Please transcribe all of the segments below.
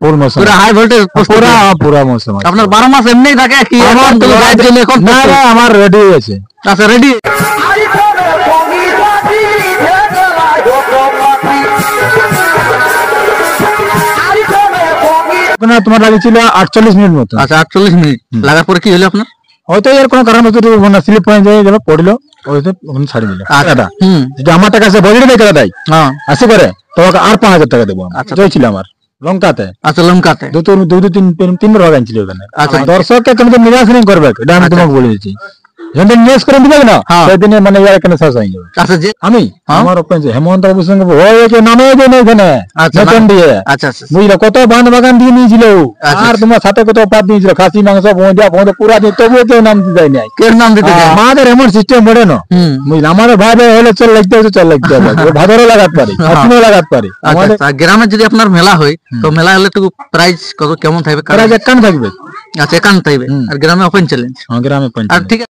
ফুল মৌসুম, পুরো high voltage, পুরো মৌসুম। আপনার 12 মাস এমনি থাকে কি এখন তো লড়াইয়ের জন্য এখন? না না, আমার রেডি হয়েছে। আচ্ছা, রেডি। তোমার লাগিয়েছিল 48 মিনিট মতো। আচ্ছা, 48 মিনিট লাগার পরে কি হলো আপনার? হয়তো এর কোনো কারণ হতো মানে স্লিপ পয়েন্ট হয়ে গেল, পড়লো, ওইতে ওখানে ছাড়ি দিল। টাকাটা যদি আমার টাকা আছে বজরে দিয়ে টাকা দেয়, হ্যাঁ আসে করে তোমাকে আর 5000 টাকা দেবো। আচ্ছা, ছিল আমার লঙ্কাতে। আচ্ছা, লঙ্কাতে তিনবার ভাগ আনছিল ওখানে। আচ্ছা, দর্শককে তুমি তো নিরাশ নেই করবে, এটা আমি তোমাকে বলে দিচ্ছি। যেদিন নিরাশ করে দিবে না সেদিনে মানে ইয়ার এখানে শেষ হয়ে যাবে। আচ্ছা, যে আমি আমার ওপেন হেমন্ত বাবুর সঙ্গে ওই নামে দেয় না এখানে নতুন দিয়ে। আচ্ছা আচ্ছা, বুঝলো কত বাঁধ বাগান দিয়ে নিয়েছিল, আর তোমার সাথে কত পাত দিয়েছিল, খাসি মাংস ভোঁজা পুরা দিয়ে, তবুও কেউ নাম দিতে দেয় নাই। কেউ নাম দিতে দেয়? আমাদের এমন সিস্টেম বলে না, বুঝলি, আমাদের ভাই হলে চল লাগতে হবে, চল লাগতে হবে, ভাদরও লাগাতে পারি, হাসিও লাগাতে পারি। আমাদের গ্রামে যদি আপনার মেলা হয়, তো মেলা হলে তো প্রাইস কত কেমন থাকবে? প্রাইস একান থাকবে। আচ্ছা, একান থাকবে। আর গ্রামে ওপেন চ্যালেঞ্জ? গ্রামে ওপেন। আর ঠিক আছে।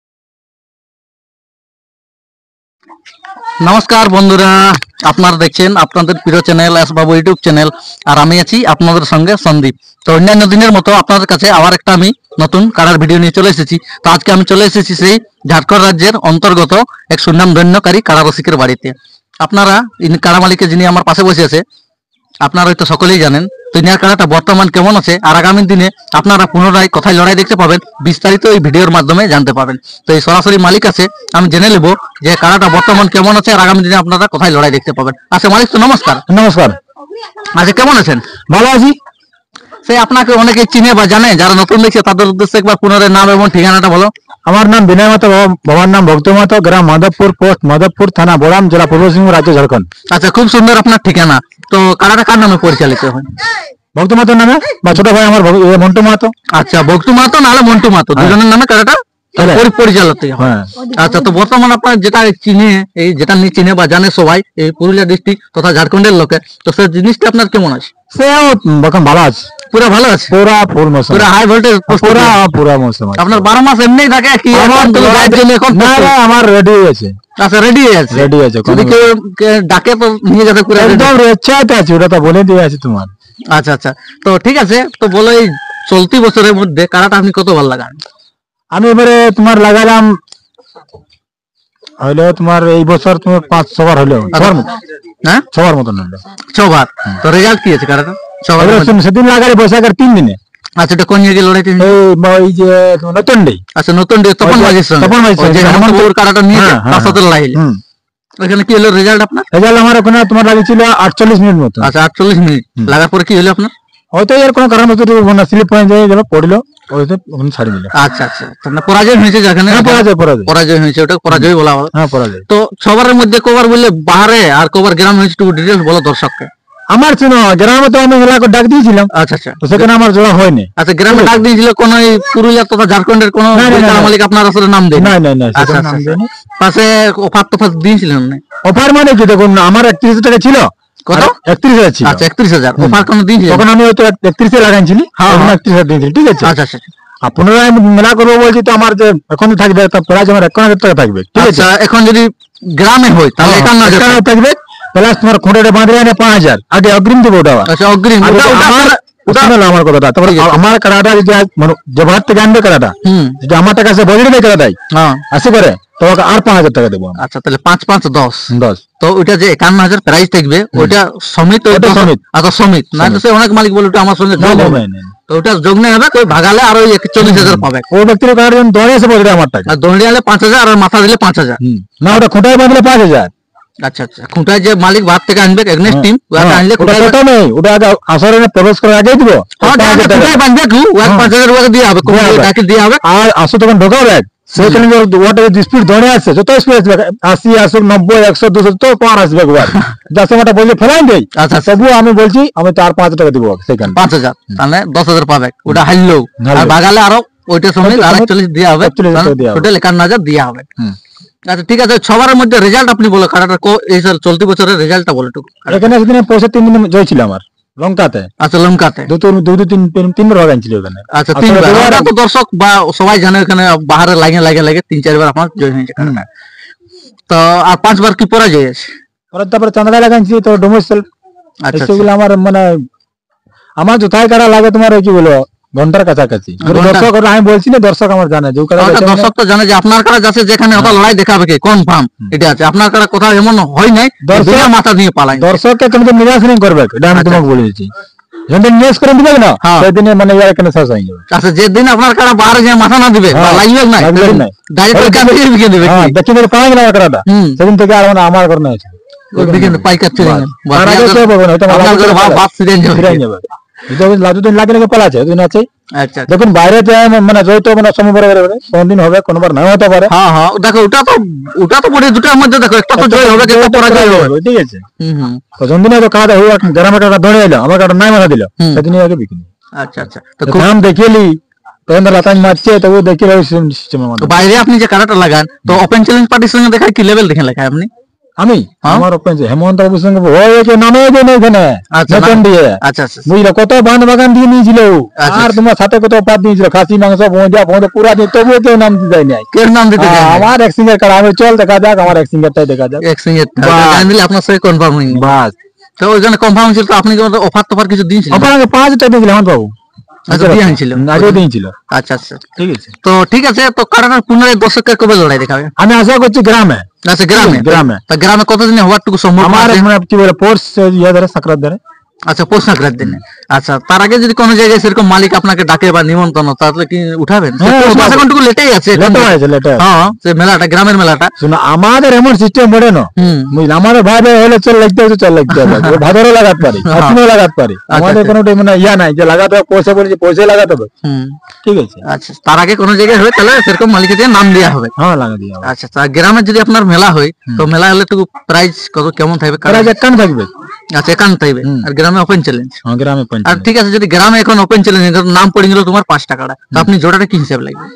নমস্কার বন্ধুরা, আপনারা দেখছেন আপনাদের প্রিয় চ্যানেল এস বাবু ইউটিউব চ্যানেল, আর আমি আছি আপনাদের সঙ্গে সন্দীপ। তো অন্যান্য দিনের মতো আপনাদের কাছে আবার একটা আমি নতুন কাড়ার ভিডিও নিয়ে চলে এসেছি। তো আজকে আমি চলে এসেছি সেই ঝাড়খণ্ড রাজ্যের অন্তর্গত এক সুনামধন্যকারী কাড়া রসিকের বাড়িতে। আপনারা কাড়া মালিকের যিনি আমার পাশে বসে আছে, আপনারা হয়তো সকলেই জানেন। তো ইনার কাড়াটা বর্তমান কেমন আছে, আর আগামী দিনে আপনারা পুনরায় কোথায় লড়াই দেখতে পাবেন, বিস্তারিত এই ভিডিওর মাধ্যমে জানতে পাবেন। তো এই সরাসরি মালিক আছে, আমি জেনে নেব যে কাড়াটা বর্তমান কেমন আছে, আর আগামী দিনে আপনারা কোথায় লড়াই দেখতে পাবেন। আচ্ছা মালিক, তো নমস্কার। নমস্কার। আচ্ছা, কেমন আছেন? ভালো আছি। সেই আপনাকে অনেকে চিনে বা জানে, যারা নতুন দেখছে তাদের উদ্দেশ্যে একবার পুনরায় নাম এবং ঠিকানাটা বলো। আমার নাম বিনয় মাতো, বাবার নাম ভক্ত মাতো, গ্রাম মাধবপুর, পোস্ট মাধবপুর, থানা বোড়াম, জেলা পূর্ব সিংহভূম, রাজ্য ঝাড়খণ্ড। আচ্ছা, খুব সুন্দর আপনার ঠিকানা। তো কাড়াটা কার নামে পরিচালিত হয়? ভক্ত মাতো নামে, বা ছোট ভাই আমার মন্টু মাতো। আচ্ছা, ভক্ত মাতো নাহলে মন্টু মাতো, দুজনের নামে কাড়াটা পরিচালিত হয়। আচ্ছা, তো বর্তমান আপনার যেটা চিনে, এই যেটা নিয়ে চিনে বা জানে সবাই, এই পুরুলিয়া ডিস্ট্রিক্ট তথা ঝাড়খণ্ডের লোকে, তো সেই জিনিসটা আপনার কেমন আছে? সেও ভালো আছে, পুরো ভালো আছে, পুরা ফুল মৌসুম, পুরো হাই ভোল্টেজ, পুরা মৌসুম। আপনার 12 মাস এমনি থাকে কি এখন তো লড়াইয়ের জন্য এখন? না না, আমার রেডি হয়েছে। আচ্ছা, রেডি আছে, রেডি আছে। যদি কেউ ডাকে তো নিয়ে যেতে পুরো একদম রেচাতে আছে, ওটা তো বলে দিয়ে আছে তোমার। আচ্ছা আচ্ছা, তো ঠিক আছে। তো বলো, এই চলতি বছরের মধ্যে কাড়াটা আপনি কত ভালো লাগান? আমি এবারে তোমার লাগালাম হইলো তোমার এই বছর তোমার 5-6 বার হলো। হ্যাঁ, 6 বার মতন হলো। 6 বার। তো রেজাল্ট কি আছে কাড়াটা? 6 বার সেদিন লাগালে বৈশাখের 3 দিনে। আচ্ছা, এটা কোন জায়গায় লড়াইতে? এই যে নতুনডি। আচ্ছা, নতুনডি তপন মাঝির সঙ্গে, তপন মাঝির যে হেমন্তপুর কাড়াটা নিয়ে তার সাথে লড়াই হলো। ওখানে কি হলো রেজাল্ট আপনার? রেজাল্ট আমার ওখানে তোমার লাগিয়েছিল 48 মিনিট মতো। আচ্ছা, 48 মিনিট লাগার পরে কি হলো আপনার? হয়তো এর কোনো কারণ হতো মানে স্লিপ পয়েন্ট হয়ে গেল, পড়লো, ওইতে ওখানে ছাড়ি দিল। আচ্ছা আচ্ছা, তাহলে পরাজয় হয়েছে যেখানে? পরাজয় হয়েছে, ওটা পরাজয় বলা হয়। হ্যাঁ, পরাজয়। তো সবার মধ্যে কবার বললে বাহারে আর কবার গ্রাম হয়েছে, একটু ডিটেইলস বলো দর্শককে। আমার শুনো, গ্রামে তো আমি এলাকা ডাক দিয়েছিলাম। আচ্ছা আচ্ছা, তো সেখানে আমার জোড়া হয়নি। আচ্ছা, গ্রামে ডাক দিয়েছিল কোন এই পুরুলিয়া তথা ঝাড়খণ্ডের কোন মালিক আপনার আসলে নাম দেয়? না না না, আচ্ছা আচ্ছা, পাশে অফার তো দিয়েছিলেন না? অফার মানে কি, দেখুন আমার 31 টাকা ছিল। কত? 31,000 ছিল। আচ্ছা, 31,000 অফার কোন দিয়েছিলেন? তখন আমি হয়তো 31 এ লাগাইছিলি, 31,000 দিয়েছিলি, ঠিক আছে। আচ্ছা আচ্ছা, আপনারা মেলা করবো বলছি, তো আমার যে এখন থাকবে প্রাইস আমার 51,000 টাকা থাকবে, ঠিক আছে। এখন যদি গ্রামে হয় তাহলে 51,000 থাকবে, প্লাস তোমার খুঁড়ে বাঁধলে 5,000 আগে অগ্রিম দেবো। ওটা আচ্ছা, অগ্রিম। আমার কথাটা, তারপরে আমার কাড়াটা যদি জবাহার থেকে আনবে কাড়াটা, যদি আমার টাকা আছে বজরে দিয়ে কাড়া দেয়, আসে করে তোমাকে আর 5,000 টাকা দেবো। আচ্ছা, তাহলে 5 5 10। তো ওইটা যে 51,000 প্রাইস থাকবে, ওইটা সমিত, ওইটা সমিত। আচ্ছা, সমিত না তো অনেক মালিক বলে ওটা আমার সঙ্গে যোগ হবে, তো ওটা যোগ না হবে, ওই ভাগালে আর ওই 41,000 পাবে। ওই ব্যক্তির কাড়ার জন্য দড়ি আছে বজরে আমার টাকা, আর দড়ি আলে 5,000 আর মাথা দিলে 5,000। না, ওটা খুঁটায় বাঁধলে 5,000। আচ্ছা আচ্ছা, খুঁটায় যে মালিক ভাত থেকে আনবে এগনেস্ট টিম, ওটা আনলে ওটা নেই, ওটা আগে আসরে প্রবেশ করে আগে দিব। হ্যাঁ, খুঁটায় বাঁধবে কি 5,000 টাকা দিয়ে হবে, কোন টাকা দিয়ে হবে। আর আসো তখন ঢোকাবে, সেখানে ওয়াটার স্পিড ধরে আসছে, যত স্পিড আসবে 80 আসবে, 90 100 200 তো পার আসবে একবার, যাতে ওটা বলছে ফেলাই দেই। আচ্ছা, তবুও আমি বলছি আমি তো আর 5 টাকা দিব সেখানে, 5,000, তাহলে 10,000 পাবে। ওটা হারলো আর ভাগালে আরো ওইটা সময় 48 দেওয়া হবে, টোটাল 51,000 দেওয়া হবে। আচ্ছা, ঠিক আছে। সবার মধ্যে রেজাল্ট আপনি বলো, কাড়াটা এই চলতি বছরের রেজাল্টটা বলো একটু। এখানে সেদিনে 3 দিন জয় ছিল আমার লঙ্কাতে। আচ্ছা, লঙ্কাতে তিনবার ভাগ আনছিল ওখানে। আচ্ছা, 3 বার। তো দর্শক বা সবাই জানে ওখানে বাহারে লাগে 3-4 বার আমার জয় হয়েছে কাড়াটা। তো আর 5 বার কি পরাজয় আছে? তারপরে চাঁদড়া লাগাইছি, তো ডোমেস্টেল। আচ্ছা, সেগুলো আমার মানে আমার জোতায় কাটা লাগে তোমার কি বলো ঘন্টার কাছাকাছি। দর্শক আমি বলছি না, দর্শক আমার জানে যে দর্শক তো জানে যে আপনার কাটা যাচ্ছে যেখানে ওটা লড়াই দেখাবে কি কনফার্ম এটা আছে। আপনার কাটা কোথাও এমন হয় নাই দর্শক মাথা দিয়ে পালায়। দর্শককে তুমি তো নিরাশ নেই করবে, এটা আমি তোমাকে বলে দিচ্ছি। যেদিন নিরাশ করে দিবে না সেদিন মানে ইয়ার কেন শেষ হয়ে যাবে। আচ্ছা যেদিন আপনার কাটা বাইরে যে মাথা না দিবে বা লাগবে না ডাইরেক্ট কাটে বিকে দিবে। হ্যাঁ দেখি মেরে পাওয়া গেল কাটাটা, সেদিন থেকে আর মানে আমার করে না আছে বিকে পাইকার ছিলেন আর আগে তো বলবো না, এটা আমার করে বাপ ফিরে যাবে। যতদিন লাগে লাগে পালা আছে দিন আছে। আচ্ছা দেখুন বাইরে মানে যত মানে সময় বড় বড় কোনদিন হবে কোনবার না হতে পারে। হ্যাঁ হ্যাঁ দেখো ওটা তো বড় দুটার মধ্যে দেখো একটা তো জয় হবে একটা পরাজয় হবে, ঠিক আছে। তো যতদিন তো কাটা হই গ্রামে কাটা ধরে এলো আমার কাটা নাই মাথা দিল সেদিন আগে বিকিনি। আচ্ছা আচ্ছা তো নাম দেখিলি তখন তো লাতান মারছে তো দেখি সিস্টেমের মধ্যে। বাইরে আপনি যে কাটাটা লাগান তো ওপেন চ্যালেঞ্জ পার্টির সঙ্গে দেখায় কি লেভেল দেখে লেখায় আপনি? আমি আমার ওপেন হেমন্ত বাবুর সঙ্গে ওই নামে দেন এখানে নতুন দিয়ে। আচ্ছা আচ্ছা বুঝলো কত বান বাগান দিয়ে নিয়েছিল আর তোমার সাথে কত পাত দিয়েছিল খাসি মাংস ভোঁজা ভোঁজা পুরা দিয়ে, তবুও কেউ নাম দিতে দেয় নাই। কেউ নাম দিতে দেয় আমার এক সিঙ্গার কাটা আমি চল দেখা যাক আমার এক সিঙ্গারটাই দেখা যাক। এক সিঙ্গার দিলে আপনার সঙ্গে কনফার্ম হয়নি বাস। তো ওই জন্য কনফার্ম ছিল তো আপনি কি অফার টফার কিছু দিয়েছিলেন? অফার আগে 5,000 টাকা দিয়েছিল হেমন্ত বাবু। আচ্ছা দিয়েছিল আগে দিয়েছিল। আচ্ছা আচ্ছা ঠিক আছে। তো ঠিক আছে তো কাটার পুনরায় দর্শককে কবে লড়াই দেখাবে? আমি আশা করছি গ্রামে। আচ্ছা গ্রামে গ্রামে কতদিনে হওয়ারটুকু সম্ভব? আমার মানে কি বলে পোর্স ইয়া ধরে সাকরাত ধরে। আচ্ছা পৌষ সংক্রান্তির দিনে। আচ্ছা তার আগে যদি কোনো জায়গায় সেরকম মালিক আপনাকে ডাকে বা নিমন্ত্রণ তাহলে কি উঠাবেন? এখনটুকু লেটেই আছে। হ্যাঁ সে মেলাটা গ্রামের মেলাটা শুনো আমাদের এমন সিস্টেম বড়ে না বুঝলি, আমাদের ভাই ভাই হলে চল লাগতে হবে চল লাগতে হবে ভাদরও লাগাতে পারি আপনিও লাগাতে পারি। আমাদের কোনো মানে ইয়া নাই যে লাগাতে হবে পয়সা বলেছি পয়সা লাগাতে হবে, ঠিক আছে। আচ্ছা তার আগে কোনো জায়গায় হয় তাহলে সেরকম মালিকের দিয়ে নাম দেওয়া হবে। হ্যাঁ লাগা দেওয়া হবে। আচ্ছা তা গ্রামে যদি আপনার মেলা হয় তো মেলা হলে একটু প্রাইস কত কেমন থাকবে? প্রাইস একান থাকবে। আচ্ছা একান থাকবে আর গ্রামে ওপেন চ্যালেঞ্জ। হ্যাঁ গ্রামে ওপেন। আর ঠিক আছে যদি গ্রামে এখন ওপেন চ্যালেঞ্জ নাম পড়ে গেল তোমার 5 টাকাটা তো আপনি জোড়াটা কি হিসাব লাগবে?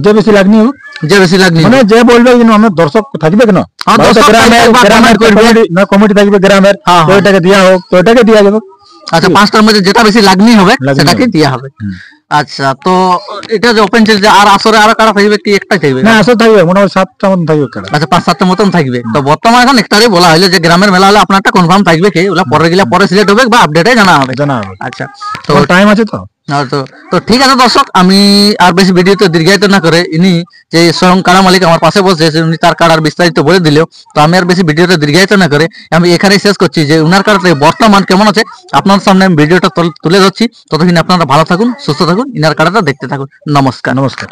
যে বেশি লাগনি হোক যে বেশি লাগনি মানে যে বলবে কিন্তু আমার দর্শক থাকবে কেন গ্রামের কমিটি থাকবে গ্রামের তো ওটাকে দেওয়া হোক তো ওটাকে দেওয়া যাবে। আচ্ছা 5টার মধ্যে যেটা বেশি লাগনি হবে সেটাকে দেওয়া হবে। আচ্ছা তো এটা যে ওপেন চ্যালেঞ্জ আর আসরে আরো কারা থাকবে কি একটাই থাকবে? না আসর থাকবে মোটামুটি 7টা মতন থাকবে কারা। আচ্ছা 5-7টা মতন থাকবে। তো বর্তমানে এখন একটারই বলা হলো যে গ্রামের মেলা হলে আপনারটা কনফার্ম থাকবে কি ওলা পরে গেলে পরে সিলেক্ট হবে বা আপডেটে জানা হবে। আচ্ছা তো টাইম আছে তো। তো ঠিক আছে দর্শক আমি আর বেশি ভিডিওতে দীর্ঘায়িত না করে ইনি যে স্বয়ং কাড়া মালিক আমার পাশে বসে উনি তার কাড়ার বিস্তারিত বলে দিল। তো আমি আর বেশি ভিডিওতে দীর্ঘায়িত না করে আমি এখানেই শেষ করছি যে উনার কাড়াতে বর্তমান কেমন আছে আপনার সামনে আমি ভিডিওটা তুলে ধরছি। ততক্ষণ আপনারা ভালো থাকুন সুস্থ থাকুন ইনার কাড়াটা দেখতে থাকুন। নমস্কার।